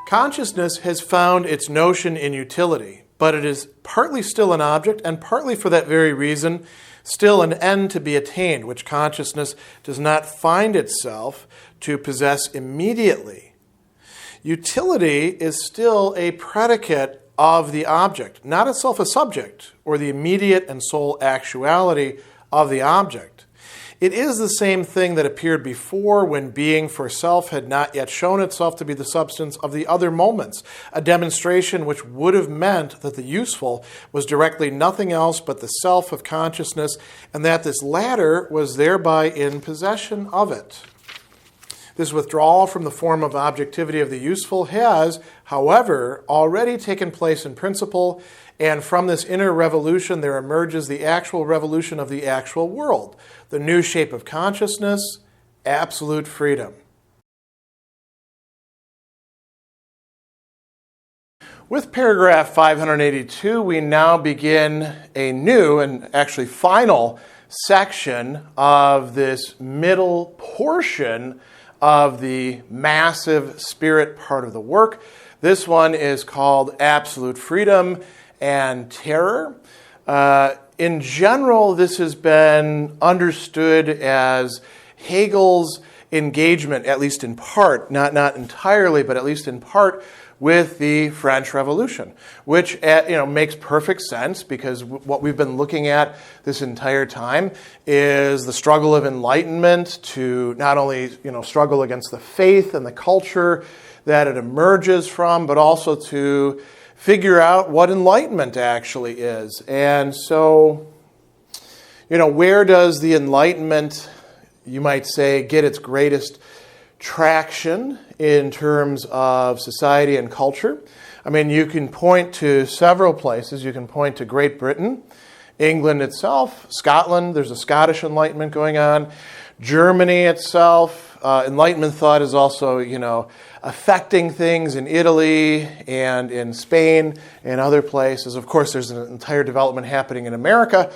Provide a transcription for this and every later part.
Consciousness has found its notion in utility, but it is partly still an object and partly for that very reason still an end to be attained, which consciousness does not find itself to possess immediately. Utility is still a predicate of the object, not itself a subject or the immediate and sole actuality of the object. It is the same thing that appeared before when being for self had not yet shown itself to be the substance of the other moments, a demonstration which would have meant that the useful was directly nothing else but the self of consciousness, and that this latter was thereby in possession of it. This withdrawal from the form of objectivity of the useful has, however, already taken place in principle, and from this inner revolution there emerges the actual revolution of the actual world, the new shape of consciousness, absolute freedom. With paragraph 582, we now begin a new and actually final section of this middle portion of the massive spirit part of the work. This one is called Absolute Freedom and Terror. In general, this has been understood as Hegel's engagement, at least in part, not entirely, but at least in part, with the French Revolution, which makes perfect sense because what we've been looking at this entire time is the struggle of enlightenment to not only struggle against the faith and the culture that it emerges from, but also to figure out what enlightenment actually is. And so, where does the Enlightenment, you might say, get its greatest traction in terms of society and culture? I mean, you can point to several places. You can point to Great Britain, England itself, Scotland. There's a Scottish Enlightenment going on. Germany itself. Enlightenment thought is also, affecting things in Italy and in Spain and other places. Of course, there's an entire development happening in America.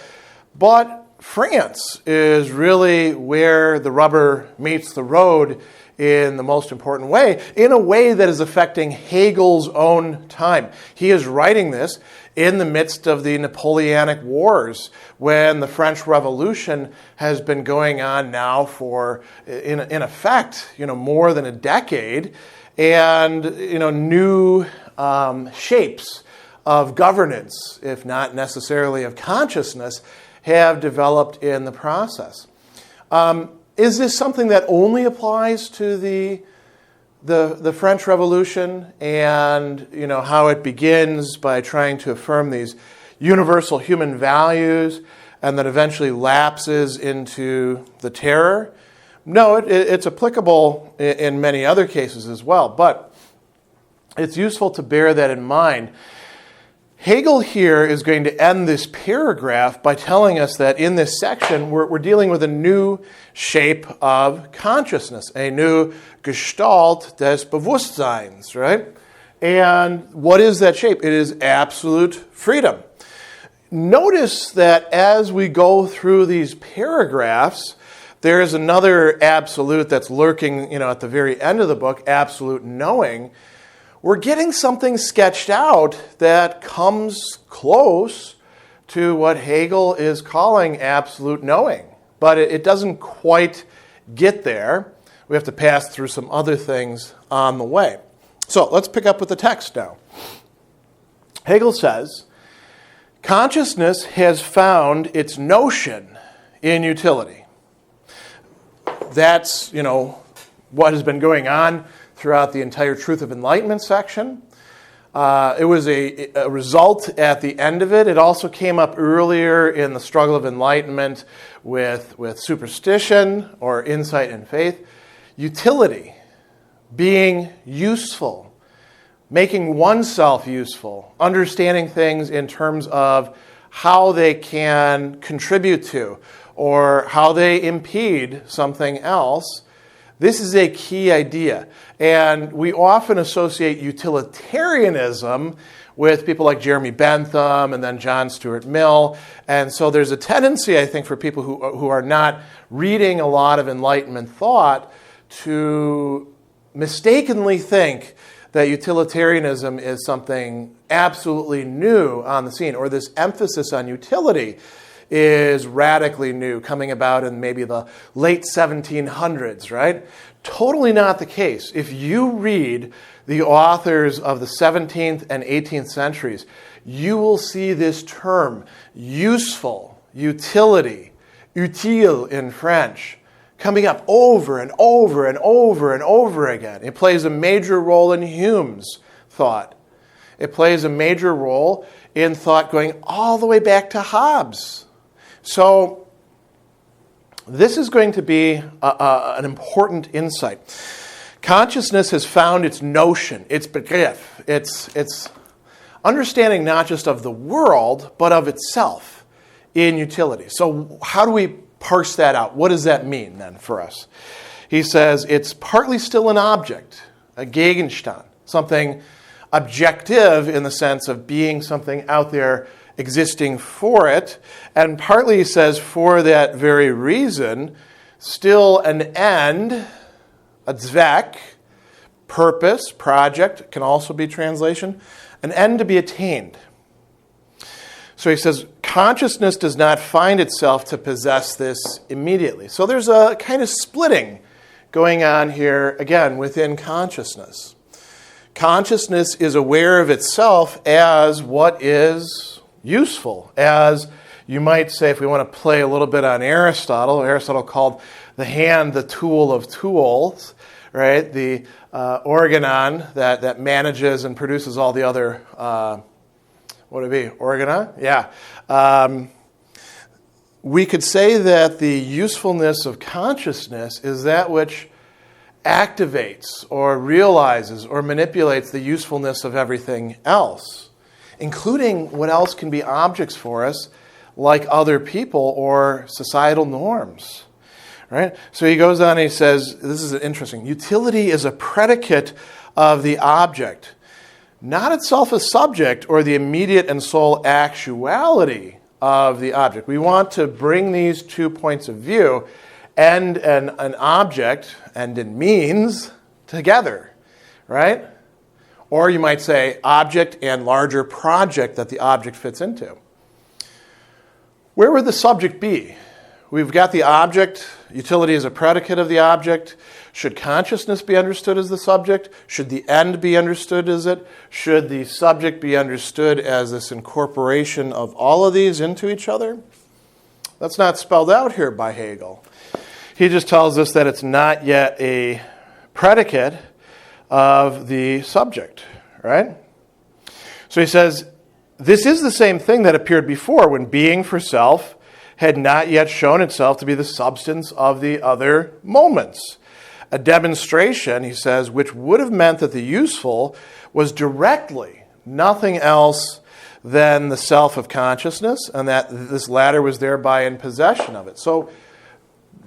But France is really where the rubber meets the road in the most important way, in a way that is affecting Hegel's own time. He is writing this in the midst of the Napoleonic Wars, when the French Revolution has been going on now for, in effect, more than a decade, and new shapes of governance, if not necessarily of consciousness, have developed in the process. Is this something that only applies to the French Revolution and how it begins by trying to affirm these universal human values and then eventually lapses into the terror? No, it's applicable in many other cases as well, but it's useful to bear that in mind. Hegel here is going to end this paragraph by telling us that in this section we're dealing with a new shape of consciousness, a new Gestalt des Bewusstseins, right? And what is that shape? It is absolute freedom. Notice that as we go through these paragraphs, there is another absolute that's lurking, at the very end of the book, absolute knowing. We're getting something sketched out that comes close to what Hegel is calling absolute knowing. But it doesn't quite get there. We have to pass through some other things on the way. So let's pick up with the text now. Hegel says, consciousness has found its notion in utility. That's, what has been going on throughout the entire Truth of Enlightenment section. It was a result at the end of it. It also came up earlier in the struggle of enlightenment with superstition or insight and faith. Utility, being useful, making oneself useful, understanding things in terms of how they can contribute to or how they impede something else. This is a key idea, and we often associate utilitarianism with people like Jeremy Bentham and then John Stuart Mill, and so there's a tendency, I think, for people who are not reading a lot of Enlightenment thought to mistakenly think that utilitarianism is something absolutely new on the scene, or this emphasis on utility is radically new, coming about in maybe the late 1700s, right? Totally not the case. If you read the authors of the 17th and 18th centuries, you will see this term, useful, utility, utile in French, coming up over and over and over and over again. It plays a major role in Hume's thought. It plays a major role in thought going all the way back to Hobbes. So this is going to be an important insight. Consciousness has found its notion, its Begriff, its understanding not just of the world, but of itself in utility. So how do we parse that out? What does that mean then for us? He says it's partly still an object, a Gegenstand, something objective in the sense of being something out there existing for it, and partly, he says, for that very reason, still an end, a Zweck, purpose, project, can also be translation, an end to be attained. So he says, consciousness does not find itself to possess this immediately. So there's a kind of splitting going on here, again, within consciousness. Consciousness is aware of itself as what is useful, as you might say, if we want to play a little bit on Aristotle called the hand the tool of tools, right? The organon that manages and produces all the other what would it be? Organa? Yeah. We could say that the usefulness of consciousness is that which activates or realizes or manipulates the usefulness of everything else, including what else can be objects for us, like other people or societal norms. Right? So he goes on and he says, this is interesting, utility is a predicate of the object, not itself a subject or the immediate and sole actuality of the object. We want to bring these 2 points of view, end and an object, end and means, together, right? Or you might say object and larger project that the object fits into. Where would the subject be? We've got the object, utility is a predicate of the object. Should consciousness be understood as the subject? Should the end be understood as it? Should the subject be understood as this incorporation of all of these into each other? That's not spelled out here by Hegel. He just tells us that it's not yet a predicate of the subject, right? So he says, this is the same thing that appeared before when being for self had not yet shown itself to be the substance of the other moments. A demonstration, he says, which would have meant that the useful was directly nothing else than the self of consciousness, and that this latter was thereby in possession of it. So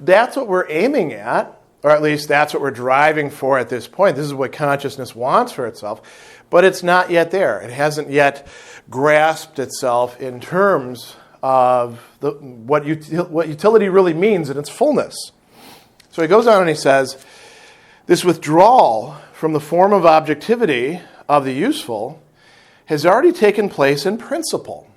that's what we're aiming at, or at least that's what we're driving for at this point. This is what consciousness wants for itself, but it's not yet there. It hasn't yet grasped itself in terms of what utility really means in its fullness. So he goes on and he says, this withdrawal from the form of objectivity of the useful has already taken place in principle.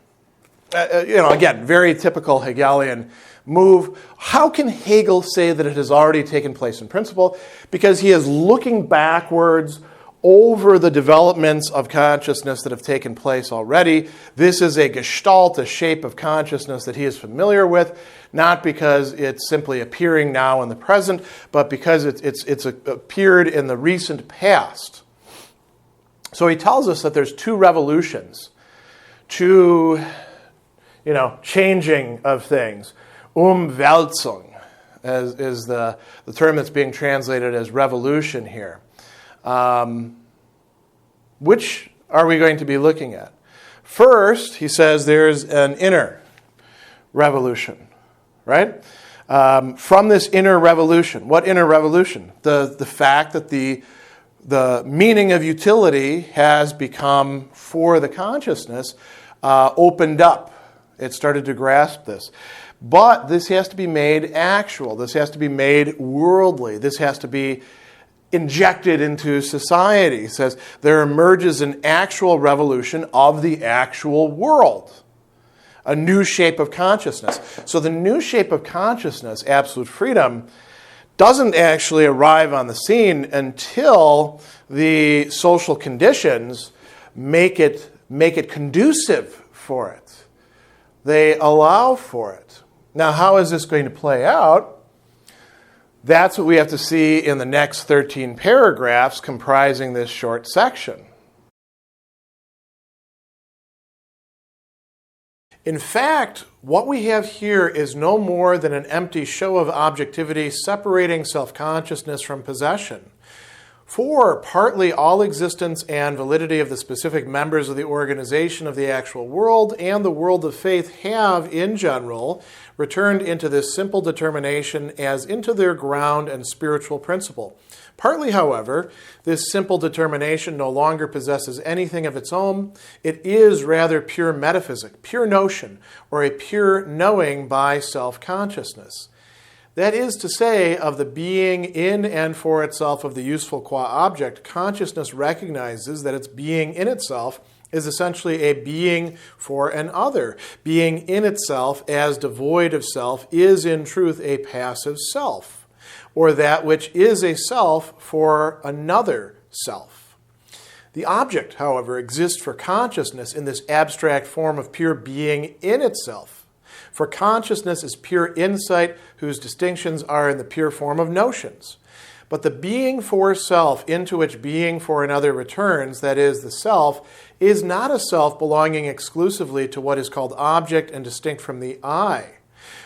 Again, very typical Hegelian move. How can Hegel say that it has already taken place in principle? Because he is looking backwards over the developments of consciousness that have taken place already. This is a gestalt, a shape of consciousness that he is familiar with, not because it's simply appearing now in the present, but because it's appeared in the recent past. So he tells us that there's 2 revolutions, 2 changing of things. Umwälzung is the term that's being translated as revolution here. Which are we going to be looking at? First, he says there's an inner revolution, right? From this inner revolution. What inner revolution? The fact that the meaning of utility has become, for the consciousness, opened up. It started to grasp this. But this has to be made actual. This has to be made worldly. This has to be injected into society. He says there emerges an actual revolution of the actual world, a new shape of consciousness. So the new shape of consciousness, absolute freedom, doesn't actually arrive on the scene until the social conditions make it conducive for it. They allow for it. Now, how is this going to play out? That's what we have to see in the next 13 paragraphs comprising this short section. In fact, what we have here is no more than an empty show of objectivity separating self-consciousness from possession. For partly all existence and validity of the specific members of the organization of the actual world and the world of faith have, in general, returned into this simple determination as into their ground and spiritual principle. Partly, however, this simple determination no longer possesses anything of its own. It is rather pure metaphysic, pure notion, or a pure knowing by self-consciousness. That is to say, of the being in and for itself of the useful qua object, consciousness recognizes that its being in itself is essentially a being for an other. Being in itself as devoid of self is in truth a passive self, or that which is a self for another self. The object, however, exists for consciousness in this abstract form of pure being in itself. For consciousness is pure insight whose distinctions are in the pure form of notions. But the being for self into which being for another returns, that is, the self, is not a self belonging exclusively to what is called object and distinct from the I.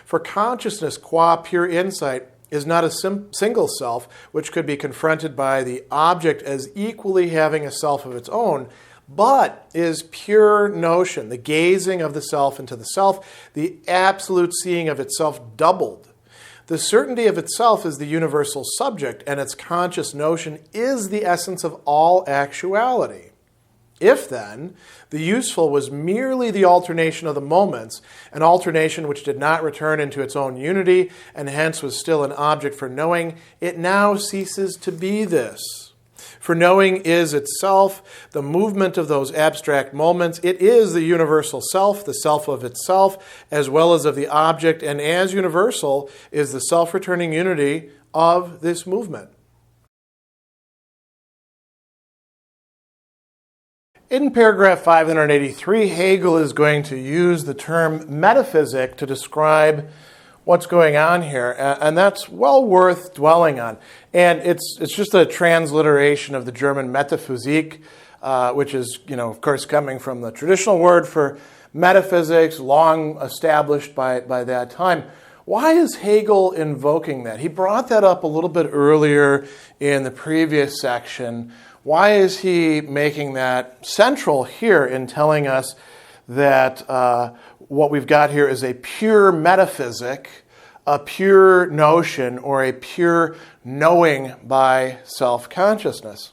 For consciousness, qua pure insight, is not a single self which could be confronted by the object as equally having a self of its own, but is pure notion, the gazing of the self into the self, the absolute seeing of itself doubled. The certainty of itself is the universal subject, and its conscious notion is the essence of all actuality. If, then, the useful was merely the alternation of the moments, an alternation which did not return into its own unity, and hence was still an object for knowing, it now ceases to be this. For knowing is itself the movement of those abstract moments. It is the universal self, the self of itself, as well as of the object, and as universal is the self-returning unity of this movement. In paragraph 583, Hegel is going to use the term metaphysic to describe what's going on here, and that's well worth dwelling on. And it's just a transliteration of the German Metaphysic, which is, of course, coming from the traditional word for metaphysics, long established by that time. Why is Hegel invoking that? He brought that up a little bit earlier in the previous section. Why is he making that central here in telling us that what we've got here is a pure metaphysic, a pure notion, or a pure knowing by self-consciousness?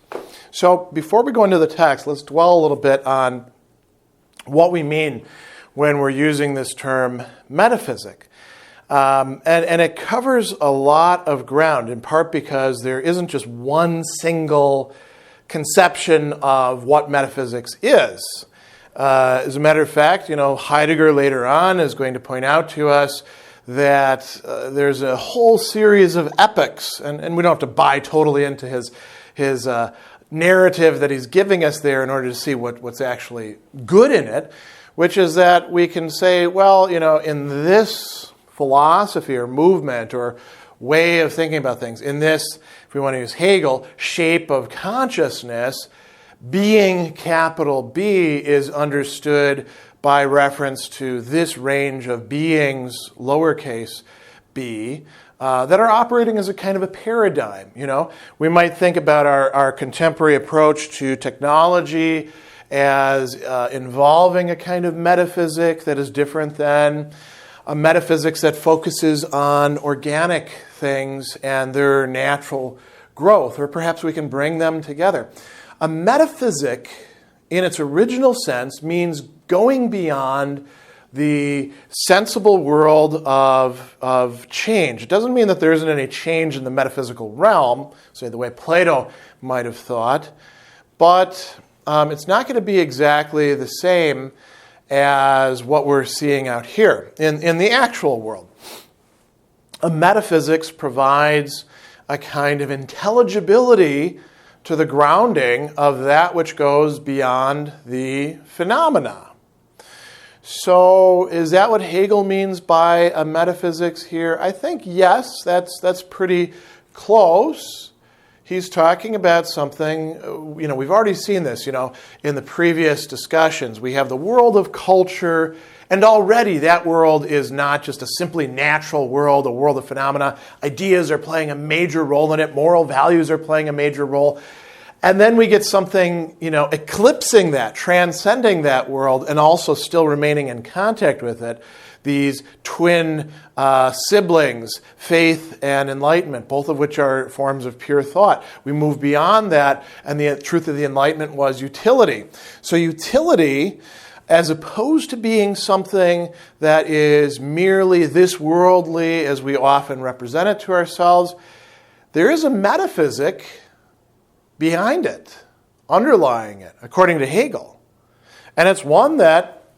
So before we go into the text, let's dwell a little bit on what we mean when we're using this term metaphysic. And it covers a lot of ground, in part because there isn't just one single conception of what metaphysics is. As a matter of fact, Heidegger later on is going to point out to us that there's a whole series of epochs, and we don't have to buy totally into his narrative that he's giving us there in order to see what's actually good in it, which is that we can say, well, in this philosophy or movement or way of thinking about things, in this, if we want to use Hegel, shape of consciousness, being, capital B, is understood by reference to this range of beings, lowercase b, that are operating as a kind of a paradigm. We might think about our contemporary approach to technology as involving a kind of metaphysic that is different than a metaphysics that focuses on organic things and their natural growth, or perhaps we can bring them together. A metaphysic, in its original sense, means going beyond the sensible world of change. It doesn't mean that there isn't any change in the metaphysical realm, say the way Plato might have thought, but it's not going to be exactly the same as what we're seeing out here in the actual world. A metaphysics provides a kind of intelligibility to the grounding of that which goes beyond the phenomena. So is that what Hegel means by a metaphysics here? I think yes, that's pretty close. He's talking about something, we've already seen this, in the previous discussions. We have the world of culture, and already that world is not just a simply natural world, a world of phenomena. Ideas are playing a major role in it. Moral values are playing a major role. And then we get something, eclipsing that, transcending that world, and also still remaining in contact with it. These twin siblings, faith and enlightenment, both of which are forms of pure thought. We move beyond that, and the truth of the Enlightenment was utility. So utility, as opposed to being something that is merely this worldly, as we often represent it to ourselves, there is a metaphysic behind it, underlying it, according to Hegel. And it's one that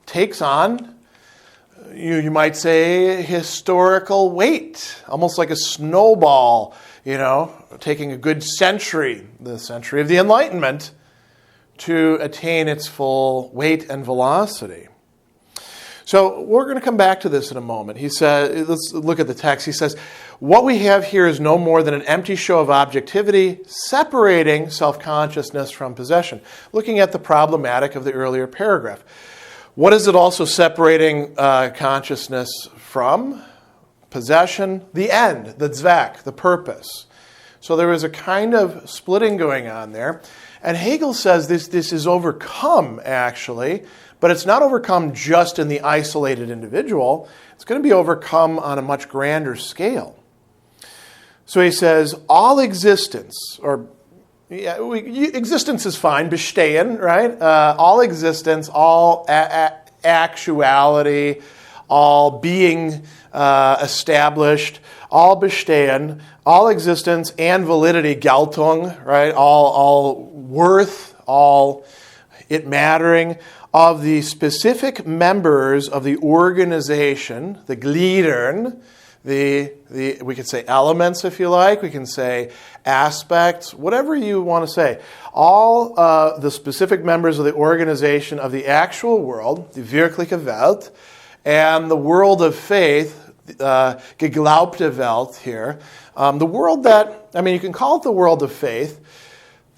takes on, you might say, historical weight, almost like a snowball, taking a good century, the century of the Enlightenment, to attain its full weight and velocity. So we're going to come back to this in a moment. He says, let's look at the text. He says, what we have here is no more than an empty show of objectivity, separating self-consciousness from possession. Looking at the problematic of the earlier paragraph. What is it also separating consciousness from? Possession, the end, the Zweck, the purpose. So there is a kind of splitting going on there. And Hegel says this is overcome, actually, but it's not overcome just in the isolated individual. It's going to be overcome on a much grander scale. So he says, all existence, existence is fine, bestehen, right? All existence, all actuality, all being established, all bestehen, all existence and validity, Geltung, right? All worth, all it mattering, of the specific members of the organization, the Gliedern, we could say elements if you like, we can say aspects, whatever you want to say. All the specific members of the organization of the actual world, the wirkliche Welt, and the world of faith, geglaubte Welt here, the world that, you can call it the world of faith,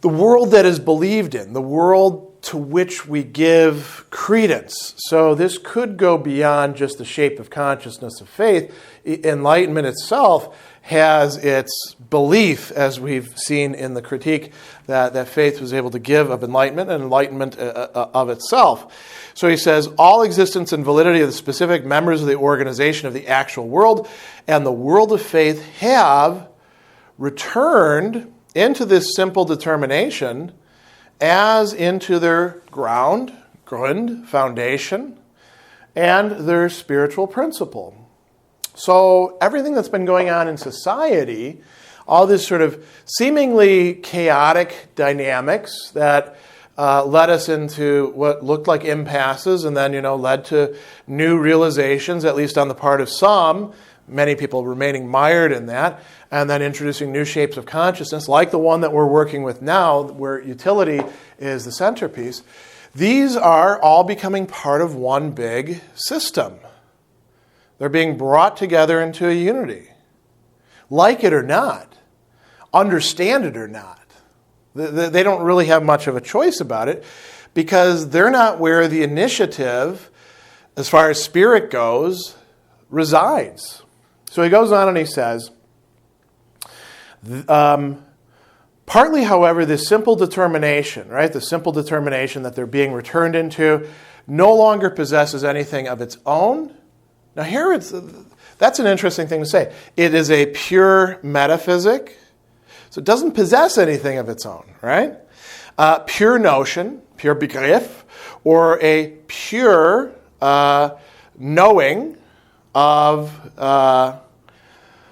the world that is believed in, the world to which we give credence. So this could go beyond just the shape of consciousness of faith. Enlightenment itself has its belief, as we've seen in the critique that faith was able to give of enlightenment and enlightenment of itself. So he says, all existence and validity of the specific members of the organization of the actual world and the world of faith have returned into this simple determination as into their Grund, foundation, and their spiritual principle. So everything that's been going on in society, all this sort of seemingly chaotic dynamics that led us into what looked like impasses and then, led to new realizations, at least on the part of some, many people remaining mired in that, and then introducing new shapes of consciousness, like the one that we're working with now, where utility is the centerpiece. These are all becoming part of one big system. They're being brought together into a unity. Like it or not, understand it or not, they don't really have much of a choice about it, because they're not where the initiative, as far as spirit goes, resides. So he goes on and he says, partly, however, this simple determination, right, the simple determination that they're being returned into, no longer possesses anything of its own. Now here that's an interesting thing to say. It is a pure metaphysic, so it doesn't possess anything of its own, right? Pure notion, pure Begriff, or a pure knowing of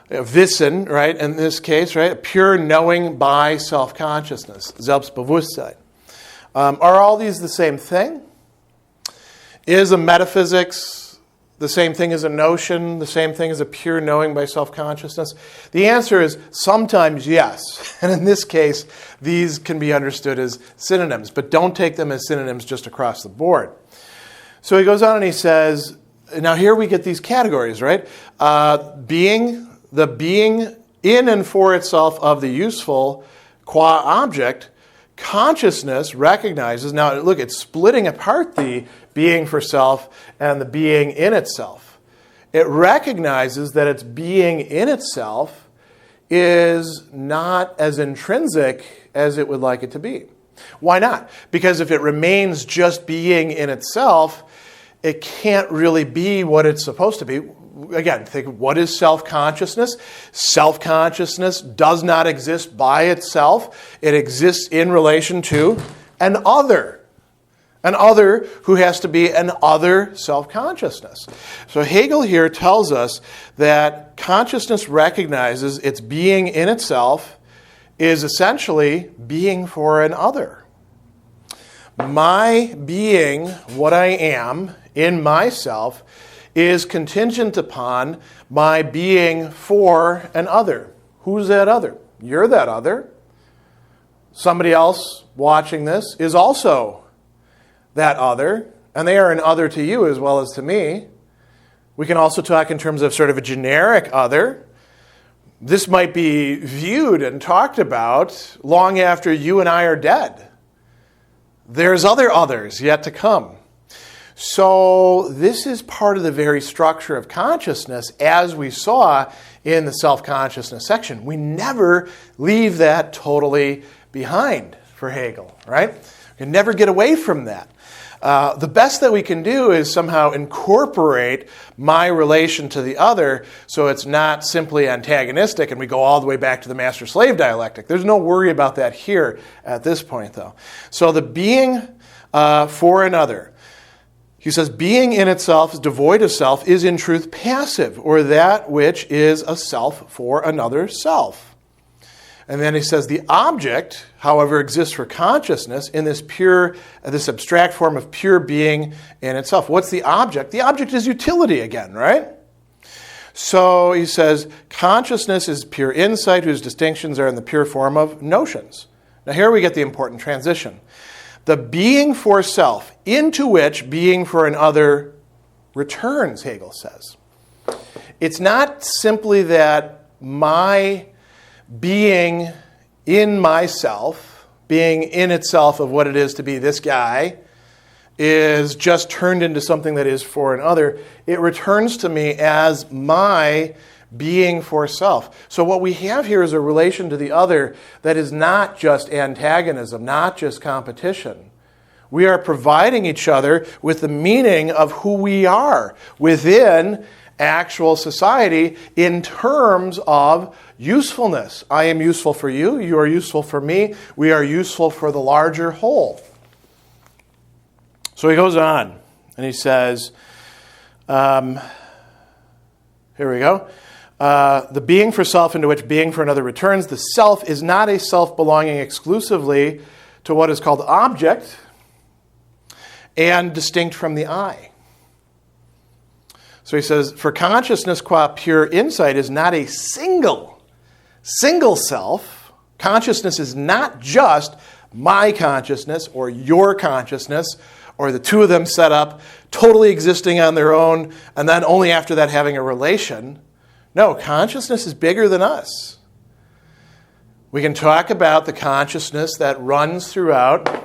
Wissen, right, in this case, right, a pure knowing by self-consciousness, Selbstbewusstsein. Are all these the same thing? Is a metaphysics the same thing as a notion, the same thing as a pure knowing by self-consciousness? The answer is sometimes yes. And in this case, these can be understood as synonyms, but don't take them as synonyms just across the board. So he goes on and he says, now here we get these categories, right? The being in and for itself of the useful qua object, consciousness recognizes, now look, it's splitting apart the being for self and the being in itself. It recognizes that its being in itself is not as intrinsic as it would like it to be. Why not? Because if it remains just being in itself, it can't really be what it's supposed to be. Again, think, what is self-consciousness? Self-consciousness does not exist by itself. It exists in relation to an other who has to be an other self-consciousness. So Hegel here tells us that consciousness recognizes its being in itself is essentially being for an other. My being, what I am in myself, is contingent upon my being for an other. Who's that other? You're that other. Somebody else watching this is also that other, and they are an other to you as well as to me. We can also talk in terms of sort of a generic other. This might be viewed and talked about long after you and I are dead. There's other others yet to come. So this is part of the very structure of consciousness, as we saw in the self-consciousness section. We never leave that totally behind for Hegel, right? We can never get away from that. The best that we can do is somehow incorporate my relation to the other so it's not simply antagonistic and we go all the way back to the master-slave dialectic. There's no worry about that here at this point, though. So the being for another. He says, being in itself, devoid of self, is in truth passive, or that which is a self for another self. And then he says, the object, however, exists for consciousness in this abstract form of pure being in itself. What's the object? The object is utility again, right? So he says, consciousness is pure insight whose distinctions are in the pure form of notions. Now here we get the important transition. The being for self, into which being for an other returns, Hegel says. It's not simply that my being in myself, being in itself of what it is to be this guy, is just turned into something that is for an other. It returns to me as my being for self. So what we have here is a relation to the other that is not just antagonism, not just competition. We are providing each other with the meaning of who we are within actual society in terms of usefulness. I am useful for you, you are useful for me, we are useful for the larger whole. So he goes on and he says, here we go. The being for self into which being for another returns, the self is not a self belonging exclusively to what is called object and distinct from the I. So he says, for consciousness qua pure insight is not a single self. Consciousness is not just my consciousness or your consciousness or the two of them set up, totally existing on their own, and then only after that having a relation. No, consciousness is bigger than us. We can talk about the consciousness that runs throughout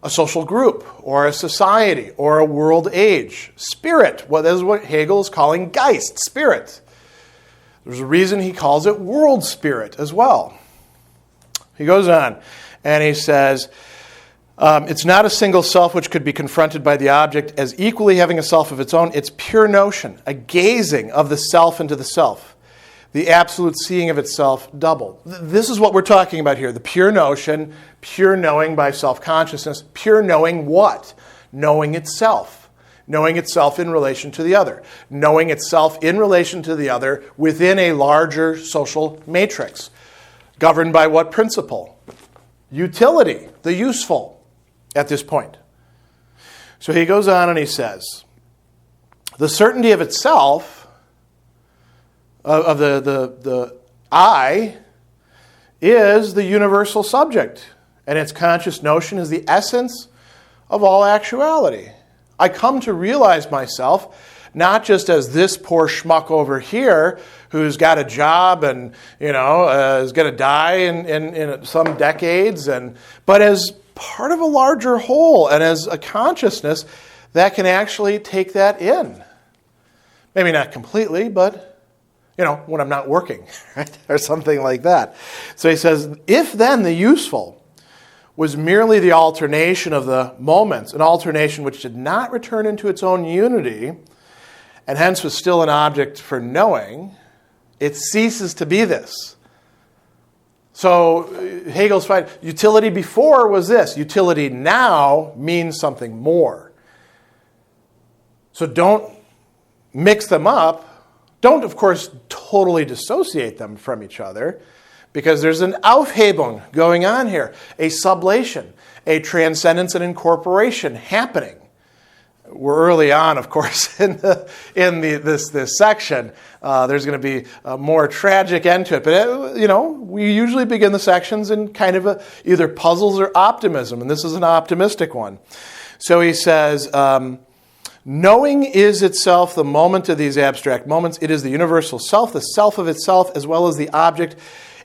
a social group or a society or a world age. Spirit, well, that is what Hegel is calling Geist, spirit. There's a reason he calls it world spirit as well. He goes on and he says, it's not a single self which could be confronted by the object as equally having a self of its own. It's pure notion, a gazing of the self into the self, the absolute seeing of itself double. This is what we're talking about here, the pure notion, pure knowing by self-consciousness, pure knowing what? Knowing itself. knowing itself in relation to the other, knowing itself in relation to the other within a larger social matrix. Governed by what principle? Utility, the useful, at this point. So he goes on and he says, the certainty of itself, of the I, is the universal subject, and its conscious notion is the essence of all actuality. I come to realize myself not just as this poor schmuck over here who's got a job and is going to die in some decades, but as part of a larger whole and as a consciousness that can actually take that in. Maybe not completely, but when I'm not working, right? Or something like that. So he says, if then the useful was merely the alternation of the moments, an alternation which did not return into its own unity, and hence was still an object for knowing, it ceases to be this. So Hegel's fine. Utility before was this. Utility now means something more. So don't mix them up. Don't, of course, totally dissociate them from each other, because there's an Aufhebung going on here, a sublation, a transcendence and incorporation happening. We're early on, of course, in this section. There's going to be a more tragic end to it. But, we usually begin the sections in kind of either puzzles or optimism, and this is an optimistic one. So he says, knowing is itself the moment of these abstract moments. It is the universal self, the self of itself, as well as the object,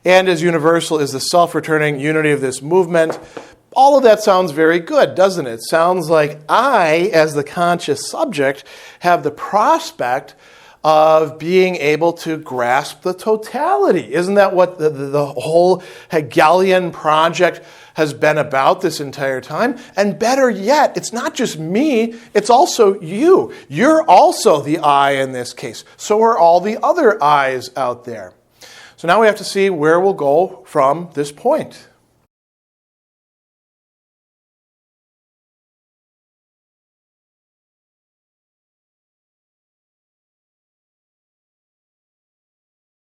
and as universal is the self-returning unity of this movement. All of that sounds very good, doesn't it? Sounds like I, as the conscious subject, have the prospect of being able to grasp the totality. Isn't that what the whole Hegelian project has been about this entire time? And better yet, it's not just me, it's also you. You're also the I in this case. So are all the other I's out there. So now we have to see where we'll go from this point.